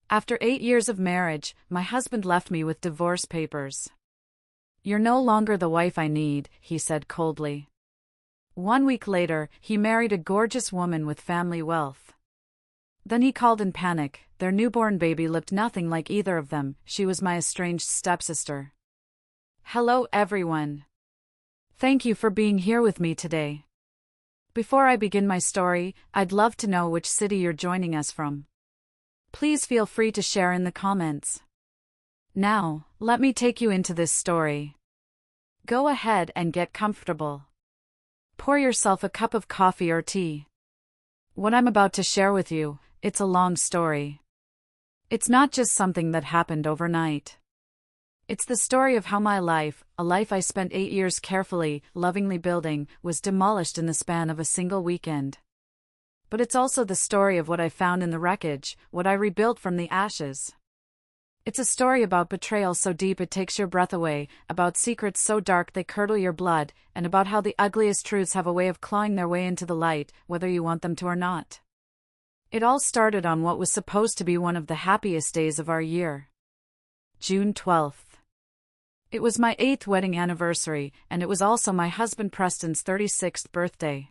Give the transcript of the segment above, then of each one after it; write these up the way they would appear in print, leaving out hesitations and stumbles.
After 8 years of marriage, my husband left me with divorce papers. "You're no longer the wife I need," he said coldly. 1 week later, he married a gorgeous woman with family wealth. Then he called in panic. Their newborn baby looked nothing like either of them. She was my estranged stepsister. Hello, everyone. Thank you for being here with me today. Before I begin my story, I'd love to know which city you're joining us from. Please feel free to share in the comments. Now, let me take you into this story. Go ahead and get comfortable. Pour yourself a cup of coffee or tea. What I'm about to share with you, it's a long story. It's not just something that happened overnight. It's the story of how my life, a life I spent 8 years carefully, lovingly building, was demolished in the span of a single weekend. But it's also the story of what I found in the wreckage, what I rebuilt from the ashes. It's a story about betrayal so deep it takes your breath away, about secrets so dark they curdle your blood, and about how the ugliest truths have a way of clawing their way into the light, whether you want them to or not. It all started on what was supposed to be one of the happiest days of our year. June 12th. It was my 8th wedding anniversary, and it was also my husband Preston's 36th birthday.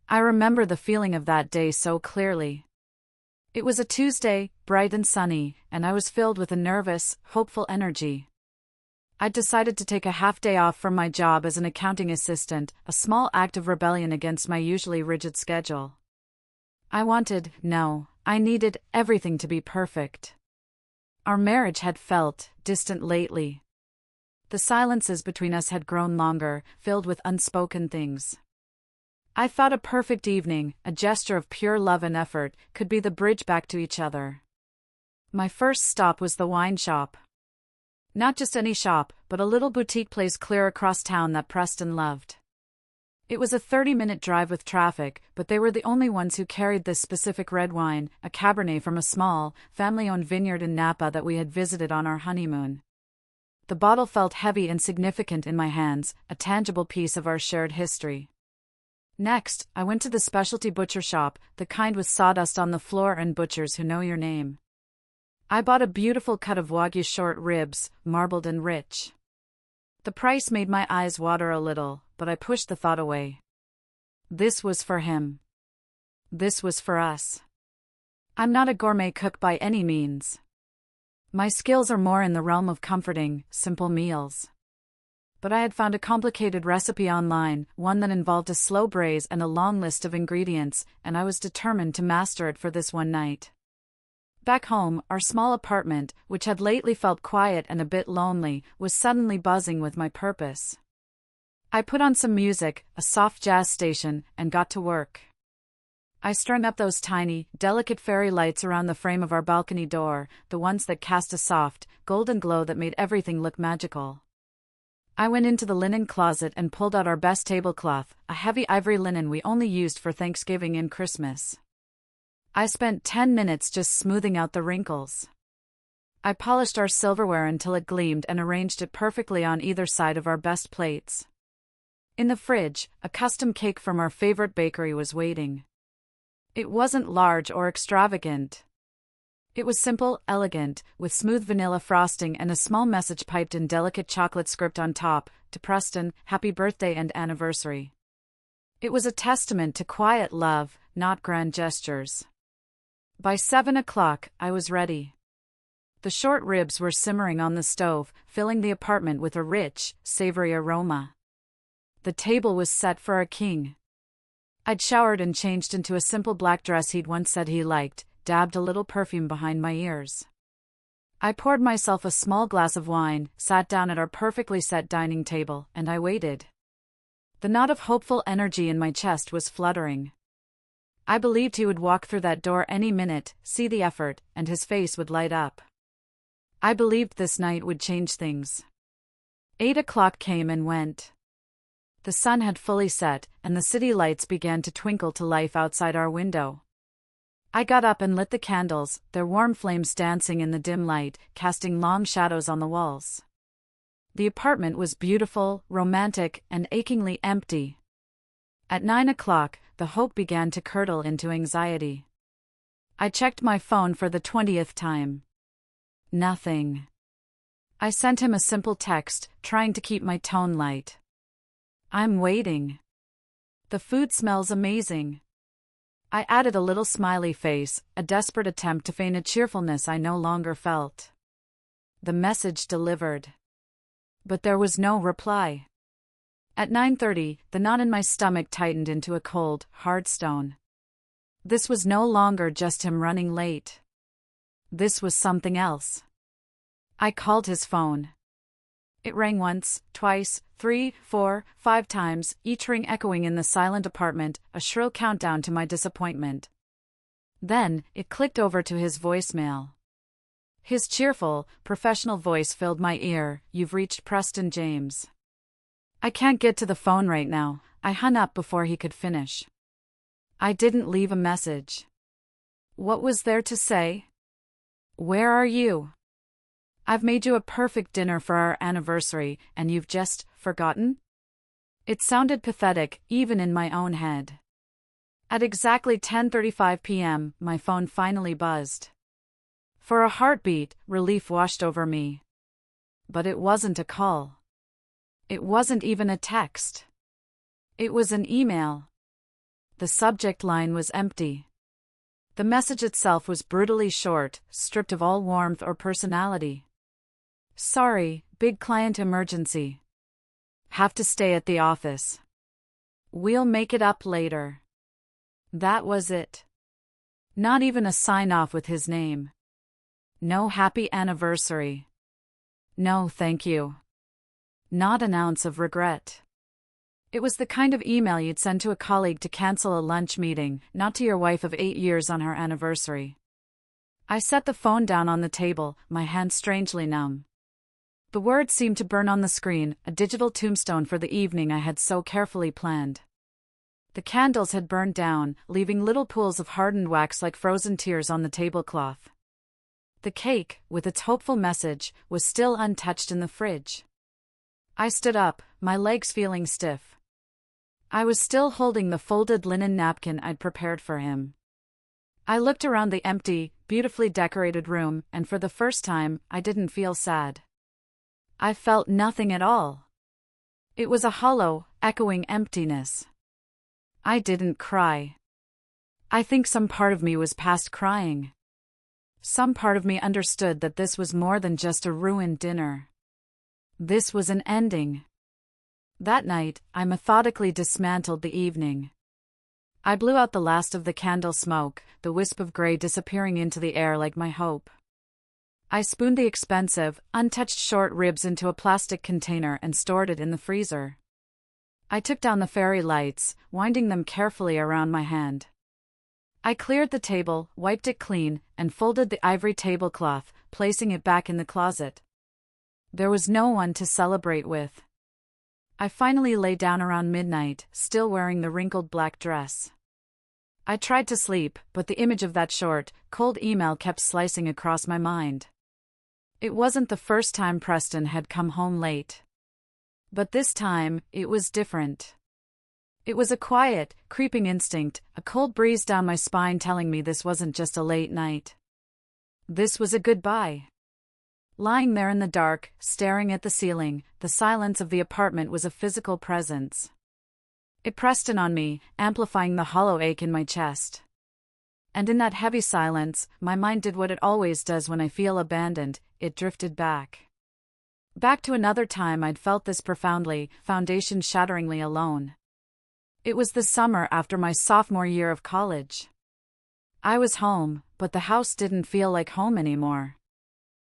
I remember the feeling of that day so clearly. It was a Tuesday, bright and sunny, and I was filled with a nervous, hopeful energy. I'd decided to take a half-day off from my job as an accounting assistant, a small act of rebellion against my usually rigid schedule. I needed everything to be perfect. Our marriage had felt distant lately. The silences between us had grown longer, filled with unspoken things. I thought a perfect evening, a gesture of pure love and effort, could be the bridge back to each other. My first stop was the wine shop. Not just any shop, but a little boutique place clear across town that Preston loved. It was a 30-minute drive with traffic, but they were the only ones who carried this specific red wine, a Cabernet from a small, family-owned vineyard in Napa that we had visited on our honeymoon. The bottle felt heavy and significant in my hands, a tangible piece of our shared history. Next, I went to the specialty butcher shop, the kind with sawdust on the floor and butchers who know your name. I bought a beautiful cut of Wagyu short ribs, marbled and rich. The price made my eyes water a little, but I pushed the thought away. This was for him. This was for us. I'm not a gourmet cook by any means. My skills are more in the realm of comforting, simple meals. But I had found a complicated recipe online, one that involved a slow braise and a long list of ingredients, and I was determined to master it for this one night. Back home, our small apartment, which had lately felt quiet and a bit lonely, was suddenly buzzing with my purpose. I put on some music, a soft jazz station, and got to work. I strung up those tiny, delicate fairy lights around the frame of our balcony door, the ones that cast a soft, golden glow that made everything look magical. I went into the linen closet and pulled out our best tablecloth, a heavy ivory linen we only used for Thanksgiving and Christmas. I spent 10 minutes just smoothing out the wrinkles. I polished our silverware until it gleamed and arranged it perfectly on either side of our best plates. In the fridge, a custom cake from our favorite bakery was waiting. It wasn't large or extravagant. It was simple, elegant, with smooth vanilla frosting and a small message piped in delicate chocolate script on top, to Preston, happy birthday and anniversary. It was a testament to quiet love, not grand gestures. By 7 o'clock, I was ready. The short ribs were simmering on the stove, filling the apartment with a rich, savory aroma. The table was set for a king. I'd showered and changed into a simple black dress he'd once said he liked, dabbed a little perfume behind my ears. I poured myself a small glass of wine, sat down at our perfectly set dining table, and I waited. The knot of hopeful energy in my chest was fluttering. I believed he would walk through that door any minute, see the effort, and his face would light up. I believed this night would change things. 8 o'clock came and went. The sun had fully set, and the city lights began to twinkle to life outside our window. I got up and lit the candles, their warm flames dancing in the dim light, casting long shadows on the walls. The apartment was beautiful, romantic, and achingly empty. At 9 o'clock, the hope began to curdle into anxiety. I checked my phone for the 20th time. Nothing. I sent him a simple text, trying to keep my tone light. I'm waiting. The food smells amazing. I added a little smiley face, a desperate attempt to feign a cheerfulness I no longer felt. The message delivered. But there was no reply. At 9:30, the knot in my stomach tightened into a cold, hard stone. This was no longer just him running late. This was something else. I called his phone. It rang once, twice, 3, 4, 5 times, each ring echoing in the silent apartment, a shrill countdown to my disappointment. Then, it clicked over to his voicemail. His cheerful, professional voice filled my ear. You've reached Preston James. I can't get to the phone right now. I hung up before he could finish. I didn't leave a message. What was there to say? Where are you? I've made you a perfect dinner for our anniversary, and you've just forgotten? It sounded pathetic, even in my own head. At exactly 10:35 p.m., my phone finally buzzed. For a heartbeat, relief washed over me. But it wasn't a call. It wasn't even a text. It was an email. The subject line was empty. The message itself was brutally short, stripped of all warmth or personality. Sorry, big client emergency. Have to stay at the office. We'll make it up later. That was it. Not even a sign-off with his name. No happy anniversary. No thank you. Not an ounce of regret. It was the kind of email you'd send to a colleague to cancel a lunch meeting, not to your wife of 8 years on her anniversary. I set the phone down on the table, my hand strangely numb. The words seemed to burn on the screen, a digital tombstone for the evening I had so carefully planned. The candles had burned down, leaving little pools of hardened wax like frozen tears on the tablecloth. The cake, with its hopeful message, was still untouched in the fridge. I stood up, my legs feeling stiff. I was still holding the folded linen napkin I'd prepared for him. I looked around the empty, beautifully decorated room, and for the first time, I didn't feel sad. I felt nothing at all. It was a hollow, echoing emptiness. I didn't cry. I think some part of me was past crying. Some part of me understood that this was more than just a ruined dinner. This was an ending. That night, I methodically dismantled the evening. I blew out the last of the candle smoke, the wisp of gray disappearing into the air like my hope. I spooned the expensive, untouched short ribs into a plastic container and stored it in the freezer. I took down the fairy lights, winding them carefully around my hand. I cleared the table, wiped it clean, and folded the ivory tablecloth, placing it back in the closet. There was no one to celebrate with. I finally lay down around midnight, still wearing the wrinkled black dress. I tried to sleep, but the image of that short, cold email kept slicing across my mind. It wasn't the first time Preston had come home late. But this time, it was different. It was a quiet, creeping instinct, a cold breeze down my spine telling me this wasn't just a late night. This was a goodbye. Lying there in the dark, staring at the ceiling, the silence of the apartment was a physical presence. It pressed in on me, amplifying the hollow ache in my chest. And in that heavy silence, my mind did what it always does when I feel abandoned, it drifted back. Back to another time I'd felt this profoundly, foundation-shatteringly alone. It was the summer after my sophomore year of college. I was home, but the house didn't feel like home anymore.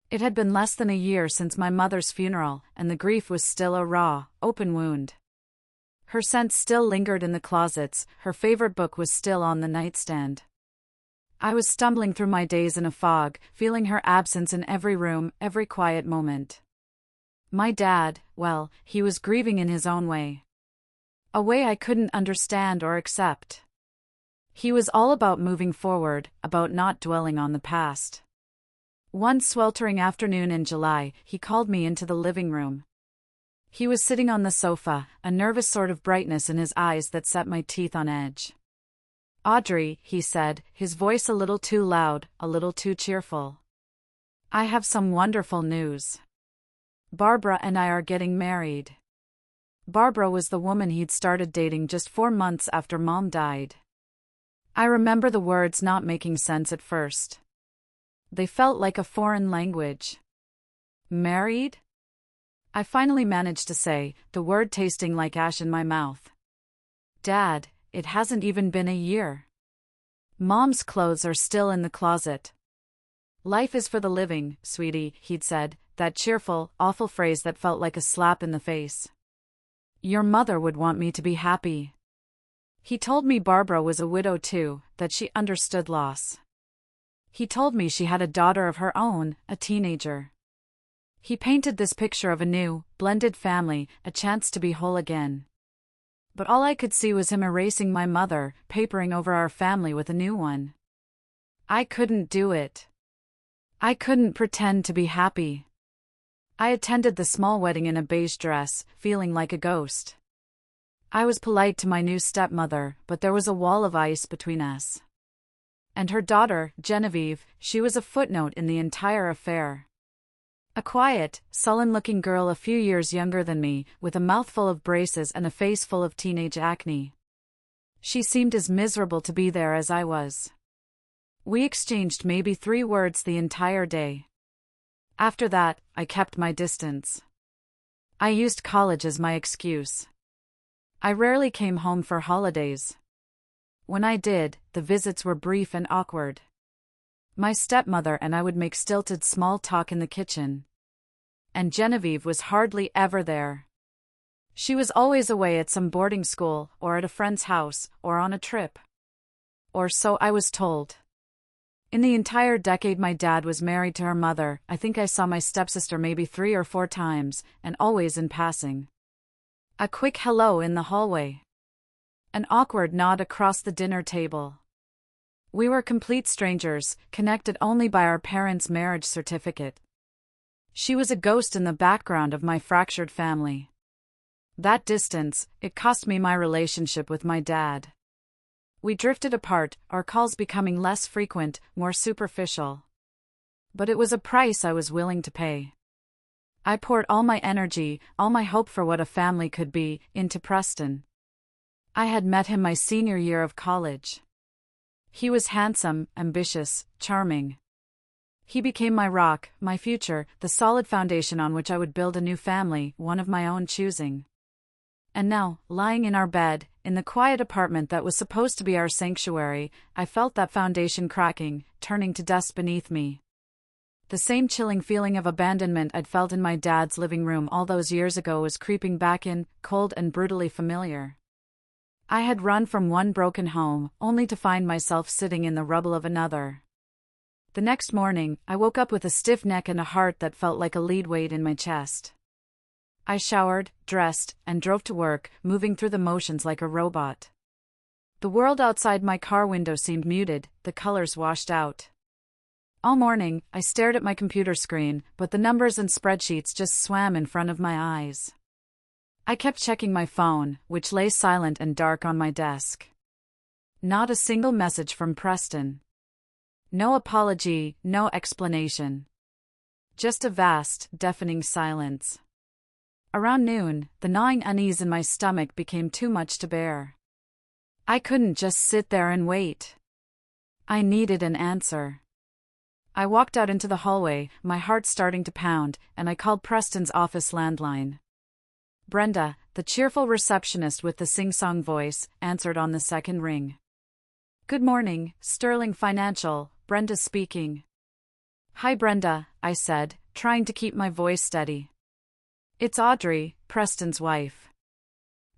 It had been less than a year since my mother's funeral, and the grief was still a raw, open wound. Her scent still lingered in the closets, her favorite book was still on the nightstand. I was stumbling through my days in a fog, feeling her absence in every room, every quiet moment. My dad, well, he was grieving in his own way. A way I couldn't understand or accept. He was all about moving forward, about not dwelling on the past. One sweltering afternoon in July, he called me into the living room. He was sitting on the sofa, a nervous sort of brightness in his eyes that set my teeth on edge. Audrey, he said, his voice a little too loud, a little too cheerful. I have some wonderful news. Barbara and I are getting married. Barbara was the woman he'd started dating just 4 months after Mom died. I remember the words not making sense at first. They felt like a foreign language. Married? I finally managed to say, the word tasting like ash in my mouth. Dad, it hasn't even been a year. Mom's clothes are still in the closet. Life is for the living, sweetie, he'd said, that cheerful, awful phrase that felt like a slap in the face. Your mother would want me to be happy. He told me Barbara was a widow too, that she understood loss. He told me she had a daughter of her own, a teenager. He painted this picture of a new, blended family, a chance to be whole again. But all I could see was him erasing my mother, papering over our family with a new one. I couldn't do it. I couldn't pretend to be happy. I attended the small wedding in a beige dress, feeling like a ghost. I was polite to my new stepmother, but there was a wall of ice between us. And her daughter, Genevieve, she was a footnote in the entire affair. A quiet, sullen-looking girl a few years younger than me, with a mouthful of braces and a face full of teenage acne. She seemed as miserable to be there as I was. We exchanged maybe 3 words the entire day. After that, I kept my distance. I used college as my excuse. I rarely came home for holidays. When I did, the visits were brief and awkward. My stepmother and I would make stilted small talk in the kitchen. And Genevieve was hardly ever there. She was always away at some boarding school, or at a friend's house, or on a trip. Or so I was told. In the entire decade my dad was married to her mother, I think I saw my stepsister maybe 3 or 4 times, and always in passing. A quick hello in the hallway. An awkward nod across the dinner table. We were complete strangers, connected only by our parents' marriage certificate. She was a ghost in the background of my fractured family. That distance, it cost me my relationship with my dad. We drifted apart, our calls becoming less frequent, more superficial. But it was a price I was willing to pay. I poured all my energy, all my hope for what a family could be, into Preston. I had met him my senior year of college. He was handsome, ambitious, charming. He became my rock, my future, the solid foundation on which I would build a new family, one of my own choosing. And now, lying in our bed, in the quiet apartment that was supposed to be our sanctuary, I felt that foundation cracking, turning to dust beneath me. The same chilling feeling of abandonment I'd felt in my dad's living room all those years ago was creeping back in, cold and brutally familiar. I had run from one broken home, only to find myself sitting in the rubble of another. The next morning, I woke up with a stiff neck and a heart that felt like a lead weight in my chest. I showered, dressed, and drove to work, moving through the motions like a robot. The world outside my car window seemed muted, the colors washed out. All morning, I stared at my computer screen, but the numbers and spreadsheets just swam in front of my eyes. I kept checking my phone, which lay silent and dark on my desk. Not a single message from Preston. No apology, no explanation. Just a vast, deafening silence. Around noon, the gnawing unease in my stomach became too much to bear. I couldn't just sit there and wait. I needed an answer. I walked out into the hallway, my heart starting to pound, and I called Preston's office landline. Brenda, the cheerful receptionist with the sing-song voice, answered on the second ring. Good morning, Sterling Financial, Brenda speaking. Hi Brenda, I said, trying to keep my voice steady. It's Audrey, Preston's wife.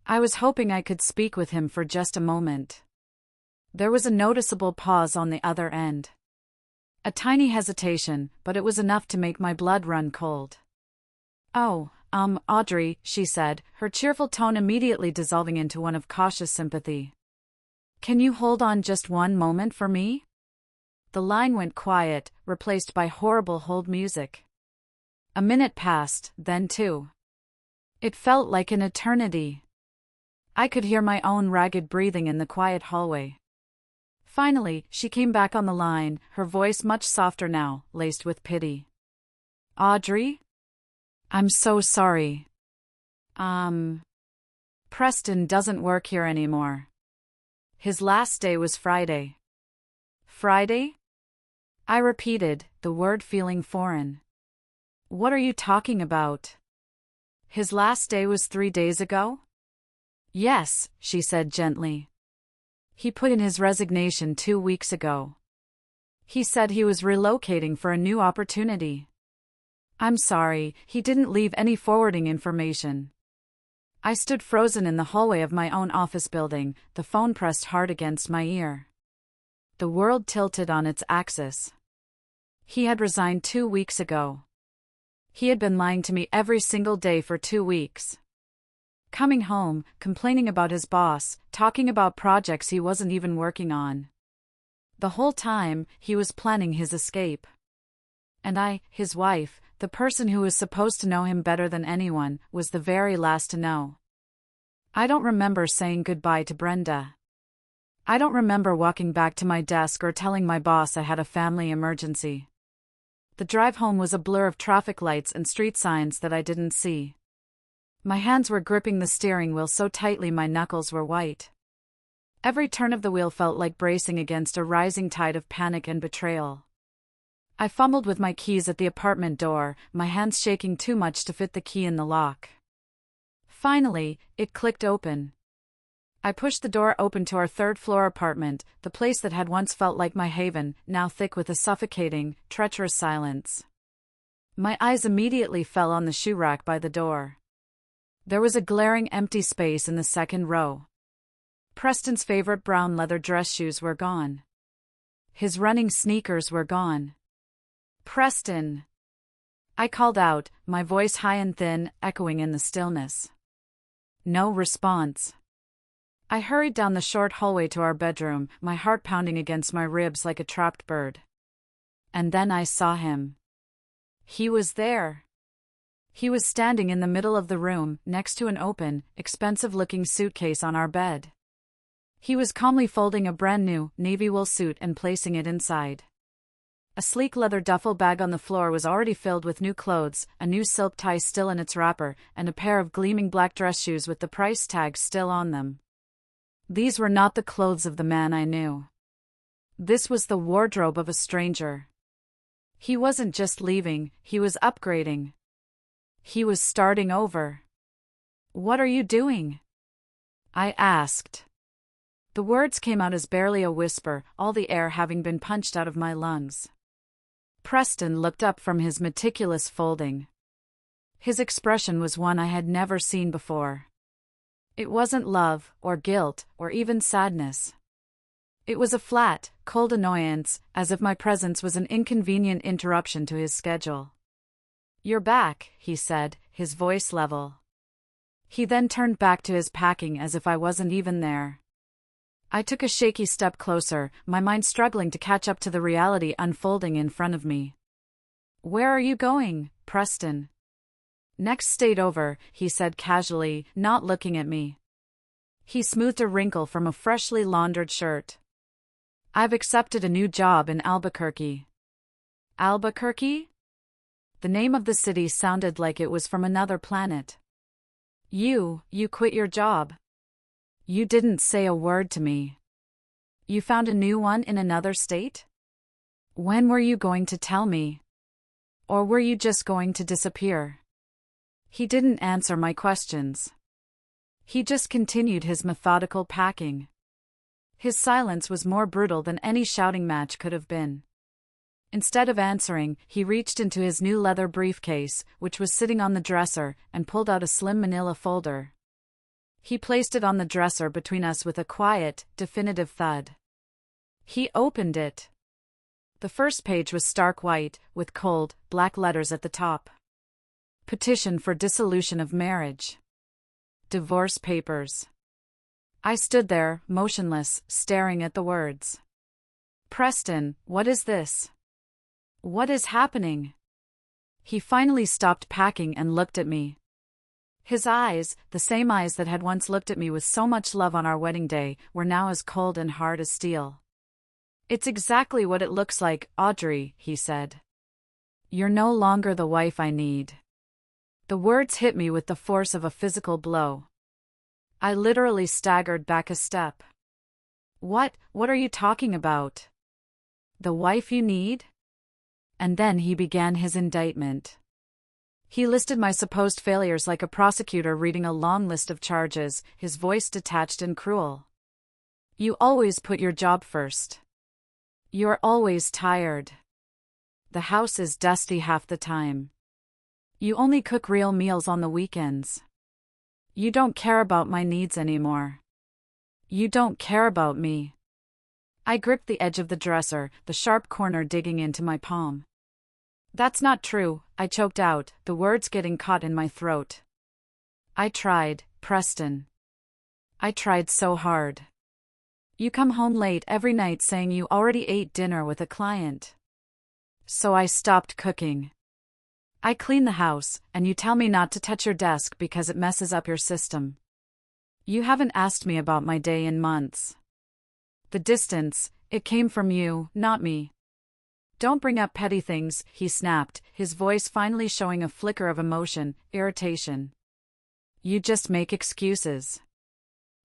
I was hoping I could speak with him for just a moment. There was a noticeable pause on the other end. A tiny hesitation, but it was enough to make my blood run cold. Oh, Audrey, she said, her cheerful tone immediately dissolving into one of cautious sympathy. Can you hold on just one moment for me? The line went quiet, replaced by horrible hold music. A minute passed, then 2. It felt like an eternity. I could hear my own ragged breathing in the quiet hallway. Finally, she came back on the line, her voice much softer now, laced with pity. Audrey? I'm so sorry. Preston doesn't work here anymore. His last day was Friday. Friday? I repeated, the word feeling foreign. What are you talking about? His last day was 3 days ago? Yes, she said gently. He put in his resignation 2 weeks ago. He said he was relocating for a new opportunity. I'm sorry, he didn't leave any forwarding information. I stood frozen in the hallway of my own office building, the phone pressed hard against my ear. The world tilted on its axis. He had resigned 2 weeks ago. He had been lying to me every single day for 2 weeks. Coming home, complaining about his boss, talking about projects he wasn't even working on. The whole time, he was planning his escape. And I, his wife, the person who was supposed to know him better than anyone, was the very last to know. I don't remember saying goodbye to Brenda. I don't remember walking back to my desk or telling my boss I had a family emergency. The drive home was a blur of traffic lights and street signs that I didn't see. My hands were gripping the steering wheel so tightly my knuckles were white. Every turn of the wheel felt like bracing against a rising tide of panic and betrayal. I fumbled with my keys at the apartment door, my hands shaking too much to fit the key in the lock. Finally, it clicked open. I pushed the door open to our third-floor apartment, the place that had once felt like my haven, now thick with a suffocating, treacherous silence. My eyes immediately fell on the shoe rack by the door. There was a glaring empty space in the second row. Preston's favorite brown leather dress shoes were gone. His running sneakers were gone. Preston! I called out, my voice high and thin, echoing in the stillness. No response. I hurried down the short hallway to our bedroom, my heart pounding against my ribs like a trapped bird. And then I saw him. He was there. He was standing in the middle of the room, next to an open, expensive-looking suitcase on our bed. He was calmly folding a brand-new, navy wool suit and placing it inside. A sleek leather duffel bag on the floor was already filled with new clothes, a new silk tie still in its wrapper, and a pair of gleaming black dress shoes with the price tag still on them. These were not the clothes of the man I knew. This was the wardrobe of a stranger. He wasn't just leaving, he was upgrading. He was starting over. What are you doing? I asked. The words came out as barely a whisper, all the air having been punched out of my lungs. Preston looked up from his meticulous folding. His expression was one I had never seen before. It wasn't love, or guilt, or even sadness. It was a flat, cold annoyance, as if my presence was an inconvenient interruption to his schedule. You're back, he said, his voice level. He then turned back to his packing as if I wasn't even there. I took a shaky step closer, my mind struggling to catch up to the reality unfolding in front of me. Where are you going, Preston? Next state over, he said casually, not looking at me. He smoothed a wrinkle from a freshly laundered shirt. I've accepted a new job in Albuquerque. Albuquerque? The name of the city sounded like it was from another planet. You quit your job. You didn't say a word to me. You found a new one in another state? When were you going to tell me? Or were you just going to disappear? He didn't answer my questions. He just continued his methodical packing. His silence was more brutal than any shouting match could have been. Instead of answering, he reached into his new leather briefcase, which was sitting on the dresser, and pulled out a slim manila folder. He placed it on the dresser between us with a quiet, definitive thud. He opened it. The first page was stark white, with cold, black letters at the top. Petition for dissolution of marriage. Divorce papers. I stood there, motionless, staring at the words. Preston, what is this? What is happening? He finally stopped packing and looked at me. His eyes, the same eyes that had once looked at me with so much love on our wedding day, were now as cold and hard as steel. It's exactly what it looks like, Audrey, he said. You're no longer the wife I need. The words hit me with the force of a physical blow. I literally staggered back a step. What are you talking about? The wife you need? And then he began his indictment. He listed my supposed failures like a prosecutor reading a long list of charges, his voice detached and cruel. You always put your job first. You're always tired. The house is dusty half the time. You only cook real meals on the weekends. You don't care about my needs anymore. You don't care about me. I gripped the edge of the dresser, the sharp corner digging into my palm. That's not true, I choked out, the words getting caught in my throat. I tried, Preston. I tried so hard. You come home late every night saying you already ate dinner with a client. So I stopped cooking. I clean the house, and you tell me not to touch your desk because it messes up your system. You haven't asked me about my day in months. The distance, it came from you, not me. Don't bring up petty things, he snapped, his voice finally showing a flicker of emotion, irritation. You just make excuses.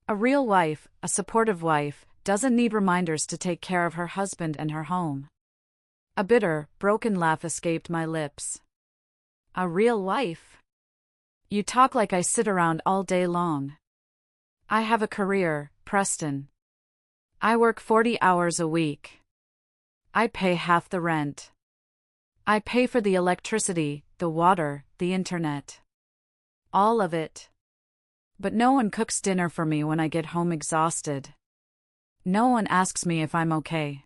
A real wife, a supportive wife, doesn't need reminders to take care of her husband and her home. A bitter, broken laugh escaped my lips. A real wife? You talk like I sit around all day long. I have a career, Preston. I work 40 hours a week. I pay half the rent. I pay for the electricity, the water, the internet. All of it. But no one cooks dinner for me when I get home exhausted. No one asks me if I'm okay.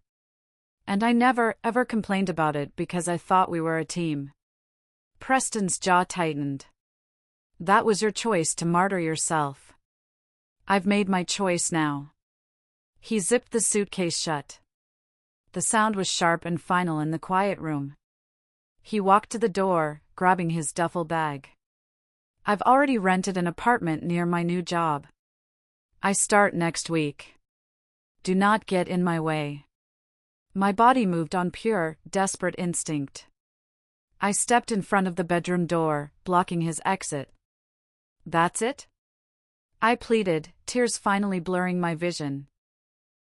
And I never, ever complained about it because I thought we were a team. Preston's jaw tightened. That was your choice to martyr yourself. I've made my choice now. He zipped the suitcase shut. The sound was sharp and final in the quiet room. He walked to the door, grabbing his duffel bag. I've already rented an apartment near my new job. I start next week. Do not get in my way. My body moved on pure, desperate instinct. I stepped in front of the bedroom door, blocking his exit. That's it? I pleaded, tears finally blurring my vision.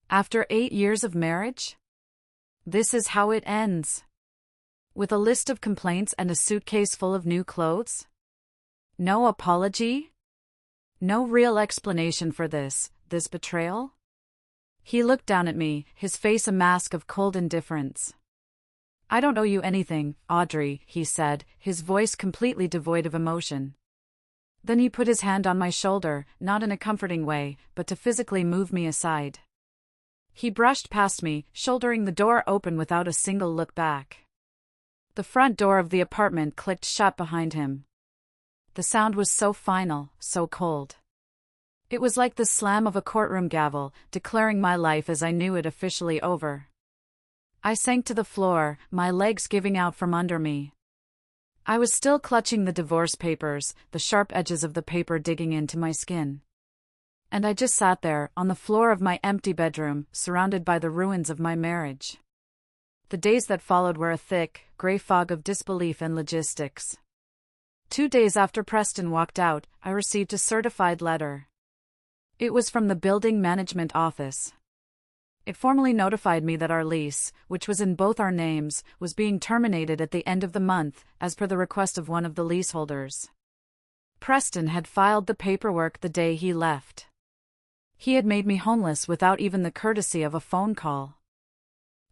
After 8 years of marriage? This is how it ends. With a list of complaints and a suitcase full of new clothes? No apology? No real explanation for this betrayal? He looked down at me, his face a mask of cold indifference. I don't owe you anything, Audrey, he said, his voice completely devoid of emotion. Then he put his hand on my shoulder, not in a comforting way, but to physically move me aside. He brushed past me, shouldering the door open without a single look back. The front door of the apartment clicked shut behind him. The sound was so final, so cold. It was like the slam of a courtroom gavel, declaring my life as I knew it officially over. I sank to the floor, my legs giving out from under me. I was still clutching the divorce papers, the sharp edges of the paper digging into my skin. And I just sat there, on the floor of my empty bedroom, surrounded by the ruins of my marriage. The days that followed were a thick, gray fog of disbelief and logistics. 2 days after Preston walked out, I received a certified letter. It was from the building management office. It formally notified me that our lease, which was in both our names, was being terminated at the end of the month, as per the request of one of the leaseholders. Preston had filed the paperwork the day he left. He had made me homeless without even the courtesy of a phone call.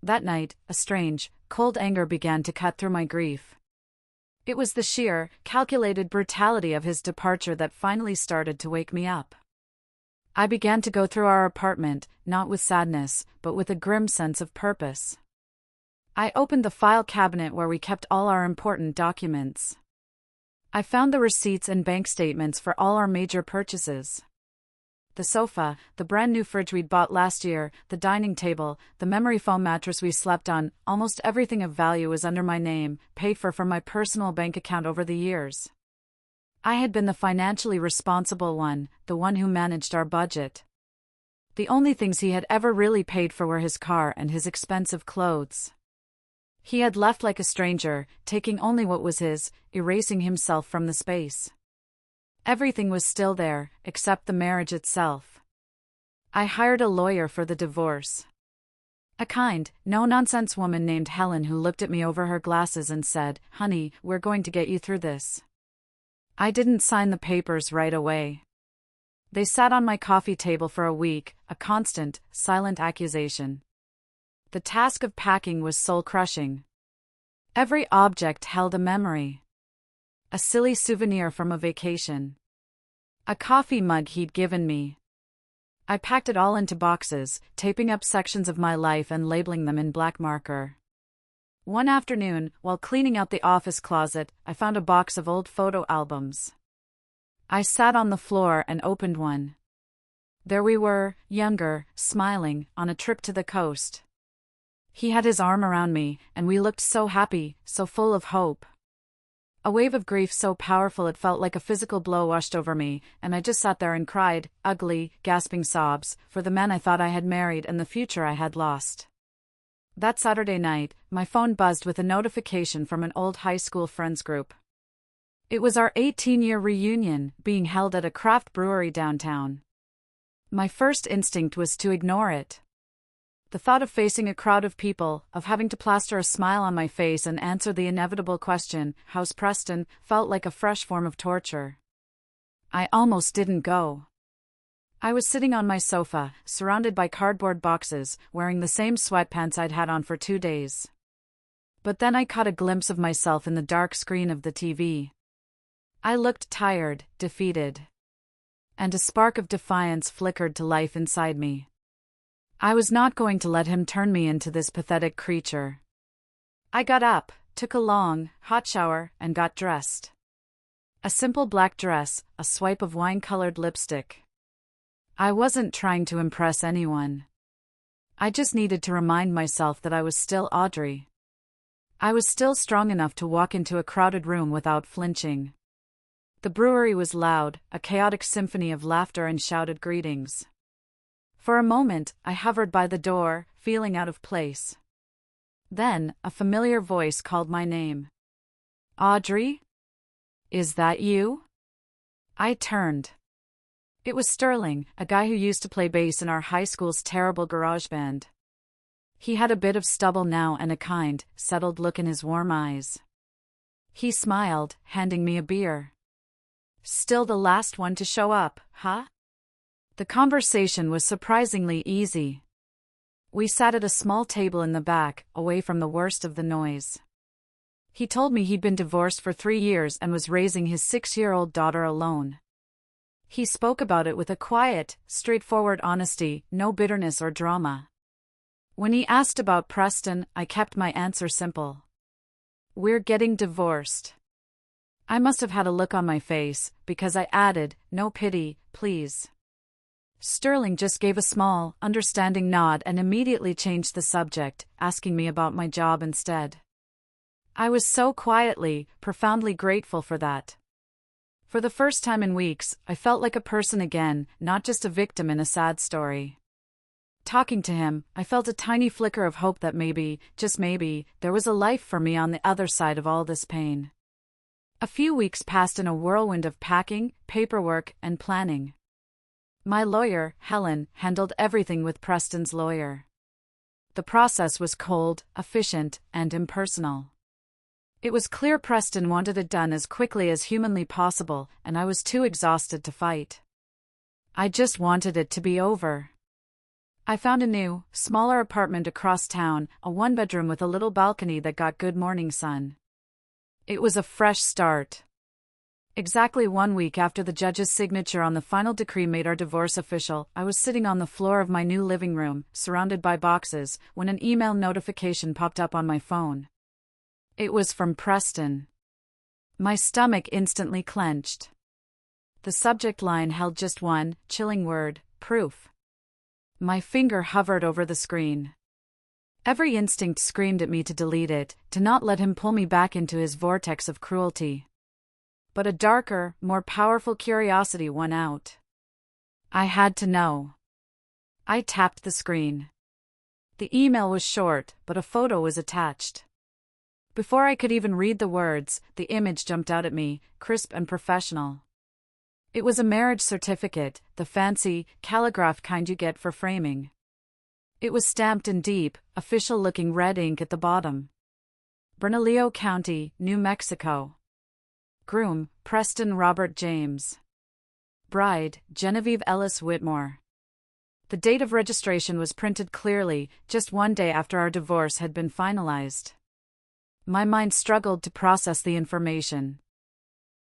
That night, a strange, cold anger began to cut through my grief. It was the sheer, calculated brutality of his departure that finally started to wake me up. I began to go through our apartment, not with sadness, but with a grim sense of purpose. I opened the file cabinet where we kept all our important documents. I found the receipts and bank statements for all our major purchases. The sofa, the brand new fridge we'd bought last year, the dining table, the memory foam mattress we slept on, almost everything of value was under my name, paid for from my personal bank account over the years. I had been the financially responsible one, the one who managed our budget. The only things he had ever really paid for were his car and his expensive clothes. He had left like a stranger, taking only what was his, erasing himself from the space. Everything was still there, except the marriage itself. I hired a lawyer for the divorce. A kind, no-nonsense woman named Helen who looked at me over her glasses and said, "Honey, we're going to get you through this." I didn't sign the papers right away. They sat on my coffee table for a week, a constant, silent accusation. The task of packing was soul-crushing. Every object held a memory. A silly souvenir from a vacation. A coffee mug he'd given me. I packed it all into boxes, taping up sections of my life and labeling them in black marker. One afternoon, while cleaning out the office closet, I found a box of old photo albums. I sat on the floor and opened one. There we were, younger, smiling, on a trip to the coast. He had his arm around me, and we looked so happy, so full of hope. A wave of grief so powerful it felt like a physical blow washed over me, and I just sat there and cried, ugly, gasping sobs, for the man I thought I had married and the future I had lost. That Saturday night, my phone buzzed with a notification from an old high school friends group. It was our 18-year reunion, being held at a craft brewery downtown. My first instinct was to ignore it. The thought of facing a crowd of people, of having to plaster a smile on my face and answer the inevitable question, "How's Preston?" felt like a fresh form of torture. I almost didn't go. I was sitting on my sofa, surrounded by cardboard boxes, wearing the same sweatpants I'd had on for 2 days. But then I caught a glimpse of myself in the dark screen of the TV. I looked tired, defeated. And a spark of defiance flickered to life inside me. I was not going to let him turn me into this pathetic creature. I got up, took a long, hot shower, and got dressed. A simple black dress, a swipe of wine-colored lipstick. I wasn't trying to impress anyone. I just needed to remind myself that I was still Audrey. I was still strong enough to walk into a crowded room without flinching. The brewery was loud, a chaotic symphony of laughter and shouted greetings. For a moment, I hovered by the door, feeling out of place. Then, a familiar voice called my name. "Audrey? Is that you?" I turned. It was Sterling, a guy who used to play bass in our high school's terrible garage band. He had a bit of stubble now and a kind, settled look in his warm eyes. He smiled, handing me a beer. "Still the last one to show up, huh?" The conversation was surprisingly easy. We sat at a small table in the back, away from the worst of the noise. He told me he'd been divorced for 3 years and was raising his 6-year-old daughter alone. He spoke about it with a quiet, straightforward honesty, no bitterness or drama. When he asked about Preston, I kept my answer simple. "We're getting divorced." I must have had a look on my face, because I added, "No pity, please." Sterling just gave a small, understanding nod and immediately changed the subject, asking me about my job instead. I was so quietly, profoundly grateful for that. For the first time in weeks, I felt like a person again, not just a victim in a sad story. Talking to him, I felt a tiny flicker of hope that maybe, just maybe, there was a life for me on the other side of all this pain. A few weeks passed in a whirlwind of packing, paperwork, and planning. My lawyer, Helen, handled everything with Preston's lawyer. The process was cold, efficient, and impersonal. It was clear Preston wanted it done as quickly as humanly possible, and I was too exhausted to fight. I just wanted it to be over. I found a new, smaller apartment across town, a 1-bedroom with a little balcony that got good morning sun. It was a fresh start. Exactly 1 week after the judge's signature on the final decree made our divorce official, I was sitting on the floor of my new living room, surrounded by boxes, when an email notification popped up on my phone. It was from Preston. My stomach instantly clenched. The subject line held just one, chilling word: proof. My finger hovered over the screen. Every instinct screamed at me to delete it, to not let him pull me back into his vortex of cruelty. But a darker, more powerful curiosity won out. I had to know. I tapped the screen. The email was short, but a photo was attached. Before I could even read the words, the image jumped out at me, crisp and professional. It was a marriage certificate, the fancy, calligraphed kind you get for framing. It was stamped in deep, official-looking red ink at the bottom. Bernalillo County, New Mexico. Groom, Preston Robert James. Bride, Genevieve Ellis Whitmore. The date of registration was printed clearly, just one day after our divorce had been finalized. My mind struggled to process the information.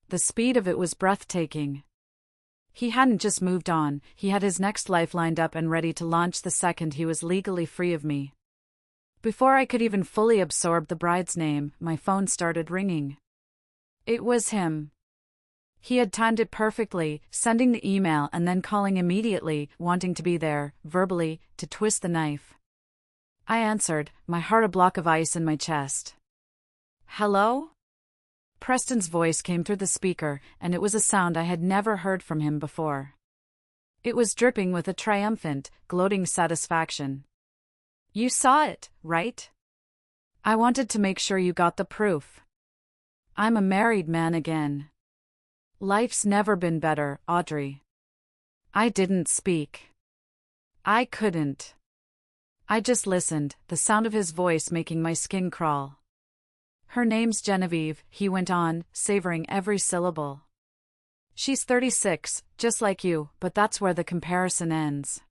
The speed of it was breathtaking. He hadn't just moved on, he had his next life lined up and ready to launch the second he was legally free of me. Before I could even fully absorb the bride's name, my phone started ringing. It was him. He had timed it perfectly, sending the email and then calling immediately, wanting to be there, verbally, to twist the knife. I answered, my heart a block of ice in my chest. Hello? Preston's voice came through the speaker, and it was a sound I had never heard from him before. It was dripping with a triumphant, gloating satisfaction. You saw it, right? I wanted to make sure you got the proof. I'm a married man again. Life's never been better, Audrey. I didn't speak. I couldn't. I just listened, the sound of his voice making my skin crawl. Her name's Genevieve, he went on, savoring every syllable. She's 36, just like you, but that's where the comparison ends.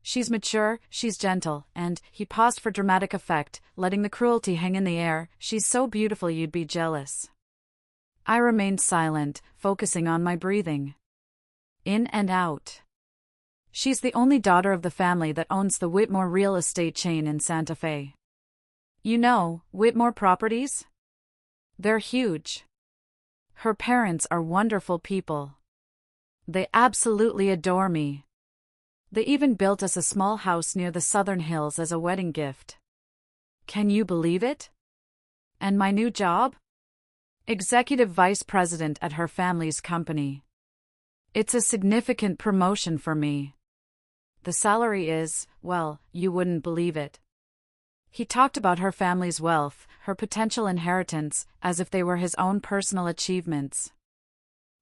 She's mature, she's gentle, and, he paused for dramatic effect, letting the cruelty hang in the air, she's so beautiful you'd be jealous. I remained silent, focusing on my breathing. In and out. She's the only daughter of the family that owns the Whitmore real estate chain in Santa Fe. You know, Whitmore Properties? They're huge. Her parents are wonderful people. They absolutely adore me. They even built us a small house near the Southern Hills as a wedding gift. Can you believe it? And my new job? Executive Vice President at her family's company. It's a significant promotion for me. The salary is, well, you wouldn't believe it. He talked about her family's wealth, her potential inheritance, as if they were his own personal achievements.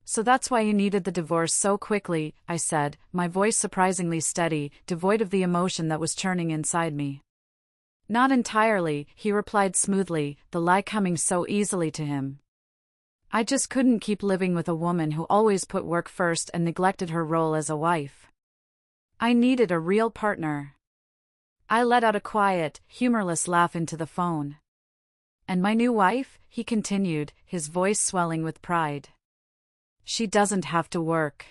So that's why you needed the divorce so quickly, I said, my voice surprisingly steady, devoid of the emotion that was churning inside me. Not entirely, he replied smoothly, the lie coming so easily to him. I just couldn't keep living with a woman who always put work first and neglected her role as a wife. I needed a real partner. I let out a quiet, humorless laugh into the phone. And my new wife, he continued, his voice swelling with pride. She doesn't have to work.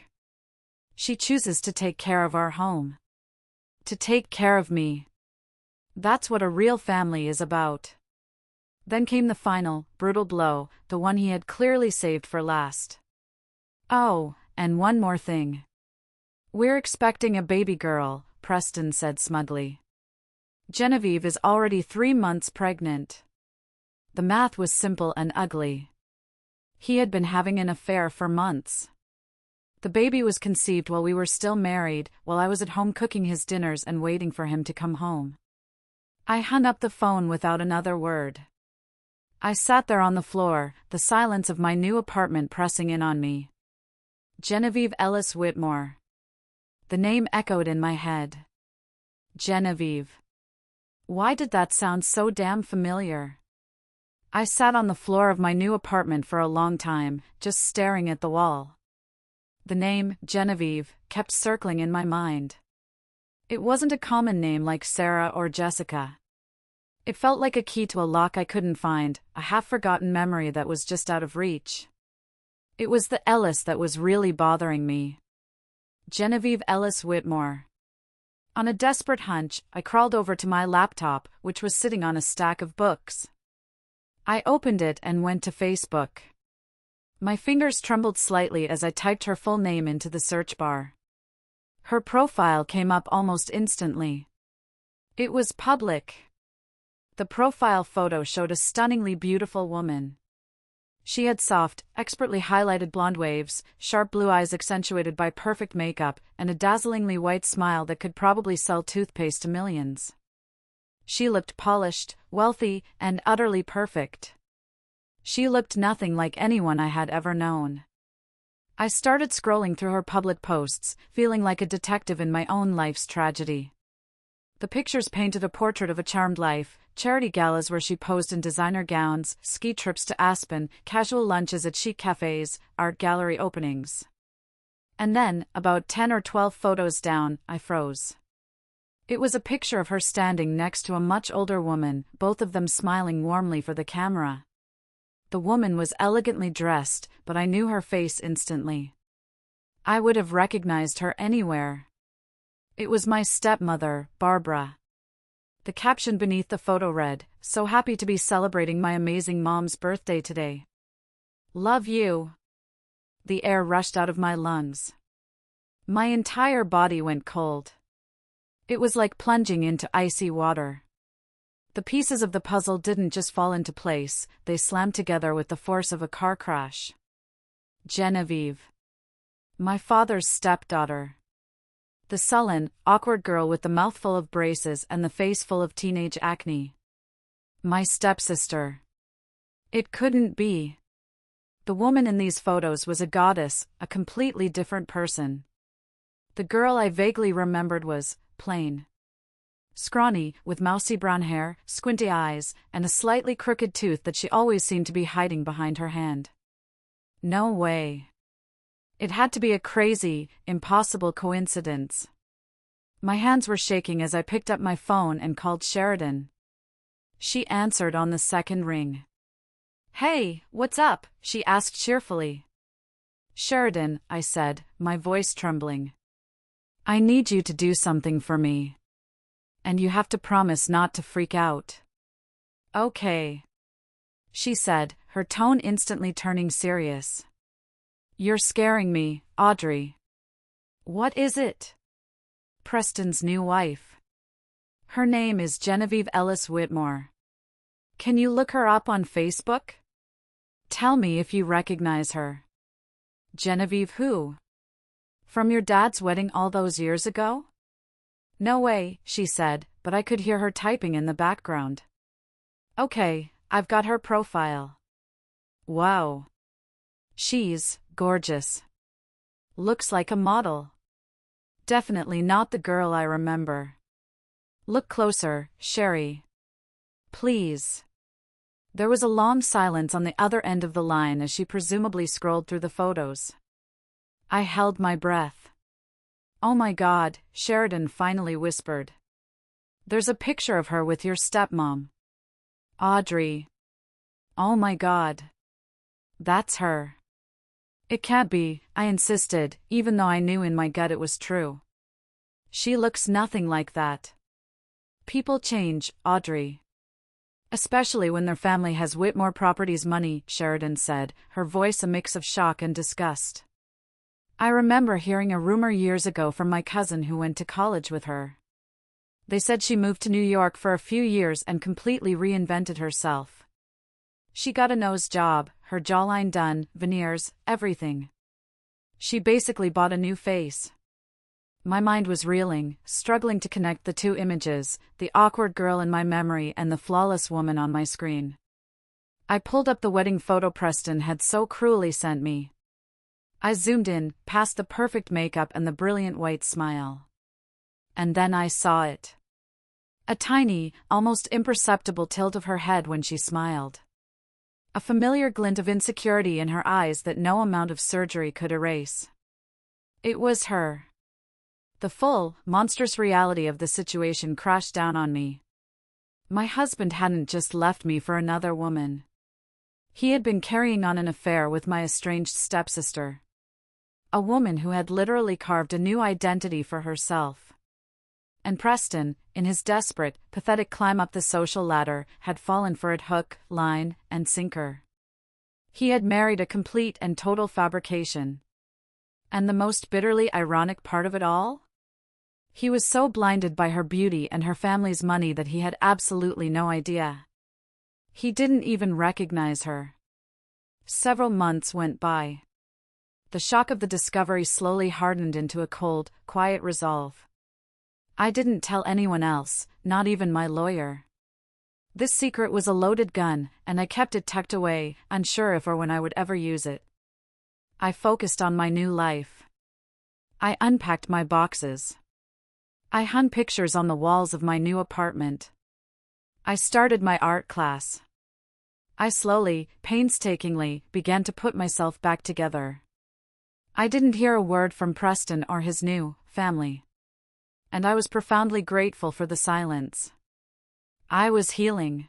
She chooses to take care of our home. To take care of me. That's what a real family is about. Then came the final, brutal blow, the one he had clearly saved for last. Oh, and one more thing. We're expecting a baby girl, Preston said smugly. Genevieve is already 3 months pregnant. The math was simple and ugly. He had been having an affair for months. The baby was conceived while we were still married, while I was at home cooking his dinners and waiting for him to come home. I hung up the phone without another word. I sat there on the floor, the silence of my new apartment pressing in on me. Genevieve Ellis Whitmore. The name echoed in my head. Genevieve. Why did that sound so damn familiar? I sat on the floor of my new apartment for a long time, just staring at the wall. The name, Genevieve, kept circling in my mind. It wasn't a common name like Sarah or Jessica. It felt like a key to a lock I couldn't find, a half-forgotten memory that was just out of reach. It was the Ellis that was really bothering me. Genevieve Ellis Whitmore. On a desperate hunch, I crawled over to my laptop, which was sitting on a stack of books. I opened it and went to Facebook. My fingers trembled slightly as I typed her full name into the search bar. Her profile came up almost instantly. It was public. The profile photo showed a stunningly beautiful woman. She had soft, expertly highlighted blonde waves, sharp blue eyes accentuated by perfect makeup, and a dazzlingly white smile that could probably sell toothpaste to millions. She looked polished, wealthy, and utterly perfect. She looked nothing like anyone I had ever known. I started scrolling through her public posts, feeling like a detective in my own life's tragedy. The pictures painted a portrait of a charmed life: charity galas where she posed in designer gowns, ski trips to Aspen, casual lunches at chic cafes, art gallery openings. And then, about 10 or 12 photos down, I froze. It was a picture of her standing next to a much older woman, both of them smiling warmly for the camera. The woman was elegantly dressed, but I knew her face instantly. I would have recognized her anywhere. It was my stepmother, Barbara. The caption beneath the photo read, "So happy to be celebrating my amazing mom's birthday today. Love you." The air rushed out of my lungs. My entire body went cold. It was like plunging into icy water. The pieces of the puzzle didn't just fall into place, they slammed together with the force of a car crash. Genevieve. My father's stepdaughter. The sullen, awkward girl with the mouth full of braces and the face full of teenage acne. My stepsister. It couldn't be. The woman in these photos was a goddess, a completely different person. The girl I vaguely remembered was plain. Scrawny, with mousy brown hair, squinty eyes, and a slightly crooked tooth that she always seemed to be hiding behind her hand. No way. It had to be a crazy, impossible coincidence. My hands were shaking as I picked up my phone and called Sheridan. She answered on the second ring. "Hey, what's up?" she asked cheerfully. "Sheridan," I said, my voice trembling. "I need you to do something for me. And you have to promise not to freak out." "Okay," she said, her tone instantly turning serious. "You're scaring me, Audrey." "What is it?" "Preston's new wife. Her name is Genevieve Ellis Whitmore. Can you look her up on Facebook? Tell me if you recognize her." "Genevieve who? From your dad's wedding all those years ago?" "No way," she said, but I could hear her typing in the background. "Okay, I've got her profile." "Wow. She's gorgeous. Looks like a model. Definitely not the girl I remember. Look closer, Sherry. Please." There was a long silence on the other end of the line as she presumably scrolled through the photos. I held my breath. "Oh my God," Sheridan finally whispered. "There's a picture of her with your stepmom." "Audrey." "Oh my God. That's her." "It can't be," I insisted, even though I knew in my gut it was true. "She looks nothing like that." "People change, Audrey. Especially when their family has Whitmore Properties money," Sheridan said, her voice a mix of shock and disgust. "I remember hearing a rumor years ago from my cousin who went to college with her. They said she moved to New York for a few years and completely reinvented herself. She got a nose job, her jawline done, veneers, everything. She basically bought a new face." My mind was reeling, struggling to connect the two images, the awkward girl in my memory and the flawless woman on my screen. I pulled up the wedding photo Preston had so cruelly sent me. I zoomed in, past the perfect makeup and the brilliant white smile. And then I saw it. A tiny, almost imperceptible tilt of her head when she smiled. A familiar glint of insecurity in her eyes that no amount of surgery could erase. It was her. The full, monstrous reality of the situation crashed down on me. My husband hadn't just left me for another woman. He had been carrying on an affair with my estranged stepsister. A woman who had literally carved a new identity for herself. And Preston, in his desperate, pathetic climb up the social ladder, had fallen for it hook, line, and sinker. He had married a complete and total fabrication. And the most bitterly ironic part of it all? He was so blinded by her beauty and her family's money that he had absolutely no idea. He didn't even recognize her. Several months went by. The shock of the discovery slowly hardened into a cold, quiet resolve. I didn't tell anyone else, not even my lawyer. This secret was a loaded gun, and I kept it tucked away, unsure if or when I would ever use it. I focused on my new life. I unpacked my boxes. I hung pictures on the walls of my new apartment. I started my art class. I slowly, painstakingly, began to put myself back together. I didn't hear a word from Preston or his new family. And I was profoundly grateful for the silence. I was healing.